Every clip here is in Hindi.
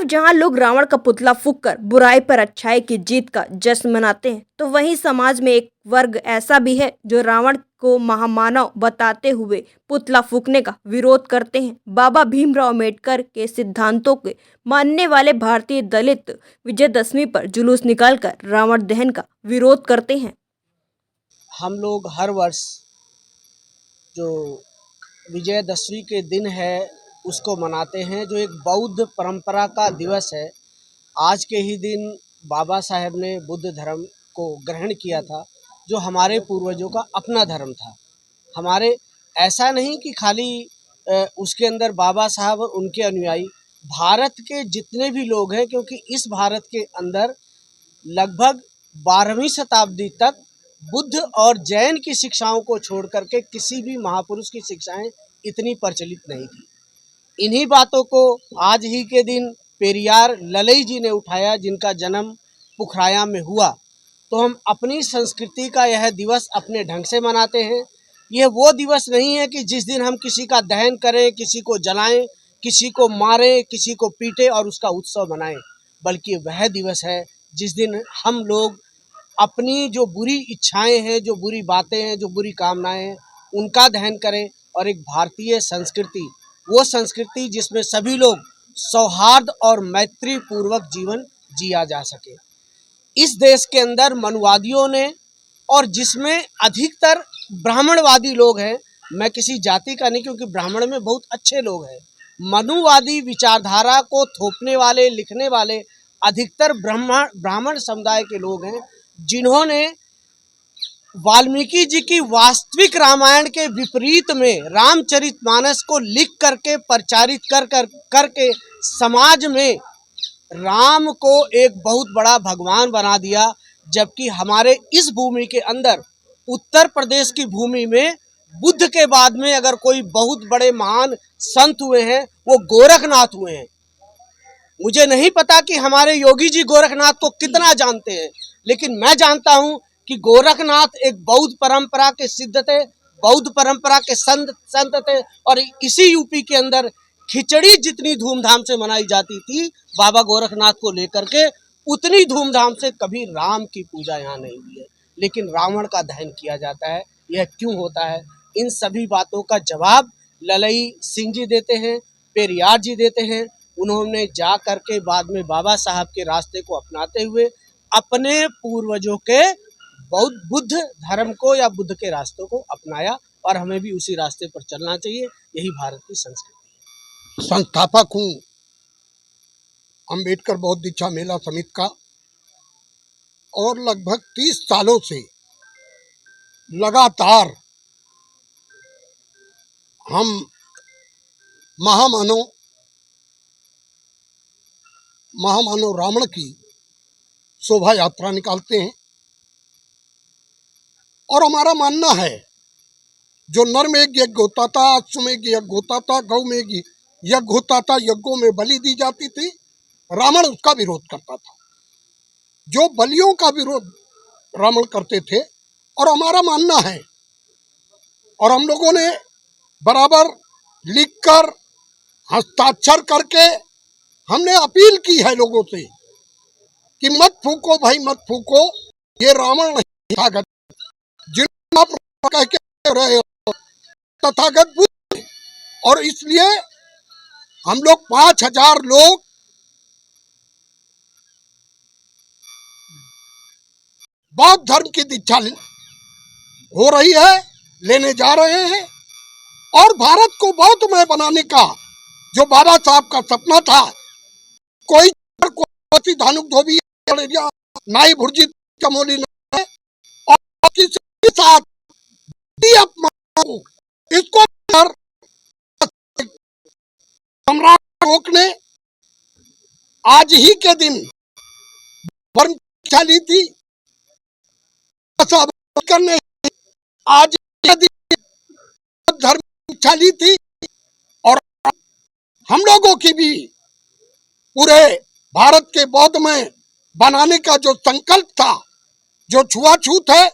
जहां लोग रावण का पुतला फूंककर बुराई पर अच्छाई की जीत का जश्न मनाते हैं, तो वहीं समाज में एक वर्ग ऐसा भी है जो रावण को महामानव बताते हुए पुतला फूंकने का विरोध करते हैं। बाबा भीमराव अम्बेडकर के सिद्धांतों के मानने वाले भारतीय दलित विजयदशमी पर जुलूस निकालकर रावण दहन का विरोध करते हैं। हम लोग हर वर्ष जो विजयदशमी के दिन है उसको मनाते हैं, जो एक बौद्ध परंपरा का दिवस है। आज के ही दिन बाबा साहेब ने बुद्ध धर्म को ग्रहण किया था, जो हमारे पूर्वजों का अपना धर्म था। हमारे ऐसा नहीं कि खाली उसके अंदर बाबा साहब और उनके अनुयायी, भारत के जितने भी लोग हैं, क्योंकि इस भारत के अंदर लगभग 12वीं शताब्दी तक बुद्ध और जैन की शिक्षाओं को छोड़ करके किसी भी महापुरुष की शिक्षाएं इतनी प्रचलित नहीं थी। इन्हीं बातों को आज ही के दिन पेरियार ललई जी ने उठाया, जिनका जन्म पुखराया में हुआ। तो हम अपनी संस्कृति का यह दिवस अपने ढंग से मनाते हैं। यह वो दिवस नहीं है कि जिस दिन हम किसी का दहन करें, किसी को जलाएं, किसी को मारें, किसी को पीटें और उसका उत्सव मनाएं, बल्कि वह दिवस है जिस दिन हम लोग अपनी जो बुरी इच्छाएं हैं, जो बुरी बातें हैं, जो बुरी कामनाएं हैं, उनका दहन करें। और एक भारतीय संस्कृति, वो संस्कृति जिसमें सभी लोग सौहार्द और मैत्री पूर्वक जीवन जिया जा सके। इस देश के अंदर मनुवादियों ने, और जिसमें अधिकतर ब्राह्मणवादी लोग हैं, मैं किसी जाति का नहीं, क्योंकि ब्राह्मण में बहुत अच्छे लोग हैं, मनुवादी विचारधारा को थोपने वाले, लिखने वाले अधिकतर ब्राह्मण समुदाय के लोग हैं, जिन्होंने वाल्मीकि जी की वास्तविक रामायण के विपरीत में रामचरितमानस को लिख करके प्रचारित करके समाज में राम को एक बहुत बड़ा भगवान बना दिया। जबकि हमारे इस भूमि के अंदर, उत्तर प्रदेश की भूमि में, बुद्ध के बाद में अगर कोई बहुत बड़े महान संत हुए हैं, वो गोरखनाथ हुए हैं। मुझे नहीं पता कि हमारे योगी जी गोरखनाथ को कितना जानते हैं, लेकिन मैं जानता हूं कि गोरखनाथ एक बौद्ध परंपरा के सिद्ध थे, बौद्ध परंपरा के संत थे। और इसी यूपी के अंदर खिचड़ी जितनी धूमधाम से मनाई जाती थी बाबा गोरखनाथ को लेकर के, उतनी धूमधाम से कभी राम की पूजा यहाँ नहीं हुई है, लेकिन रावण का दहन किया जाता है। यह क्यों होता है? इन सभी बातों का जवाब ललई सिंह जी देते हैं, पेरियार जी देते हैं। उन्होंने जा करके बाद में बाबा साहब के रास्ते को अपनाते हुए अपने पूर्वजों के बुद्ध धर्म को या बुद्ध के रास्तों को अपनाया, और हमें भी उसी रास्ते पर चलना चाहिए। यही भारत की संस्कृति है। संस्थापक हूँ अम्बेडकर बौद्ध दीक्षा मेला समिति का, और लगभग 30 सालों से लगातार हम महामानव रावण की शोभा यात्रा निकालते हैं। और हमारा मानना है, जो नर में यज्ञ होता था, अश्व में यज्ञ होता था, गौ में यज्ञ होता था, यज्ञों में बलि दी जाती थी, रावण उसका विरोध करता था। जो बलियों का विरोध रावण करते थे, और हमारा मानना है, और हम लोगों ने बराबर लिखकर, हस्ताक्षर करके हमने अपील की है लोगों से कि मत फूको भाई, मत फूको, ये रावण नहीं तथागत, जिन आप कह के रहे हो तथागत बुद्ध। और इसलिए हम लोग 5000 लोग बौद्ध धर्म की दीक्षा हो रही है, लेने जा रहे हैं। और भारत को बौद्धमय बनाने का जो बाबा साहब का सपना था, कोई धानुक धोबी, नाई भुर्जी चमोली और किसी के साथ इसको सम्राट अशोक ने आज ही के दिन ली थी, करने आज के दिन धर्म शिक्षा ली थी। और हम लोगों की भी पूरे भारत के बौद्ध में बनाने का जो संकल्प था, जो छुआछूत है,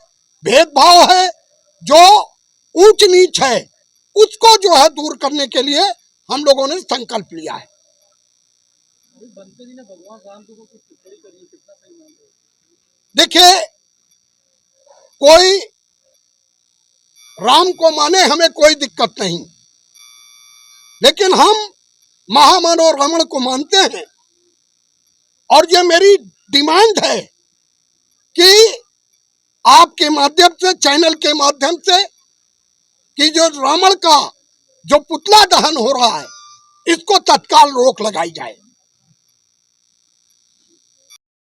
भेदभाव है, जो ऊंच नीच है, उसको जो है दूर करने के लिए हम लोगों ने संकल्प लिया है। बनते जी ने भगवान राम को कुछ टिप्पणी करी है, कितना सही मान रहे हो? देखिए, कोई राम को माने, हमें कोई दिक्कत नहीं, लेकिन हम महामानव रावण को मानते हैं। और ये मेरी डिमांड है कि आपके माध्यम से, चैनल के माध्यम से, कि जो रावण का जो पुतला दहन हो रहा है, इसको तत्काल रोक लगाई जाए।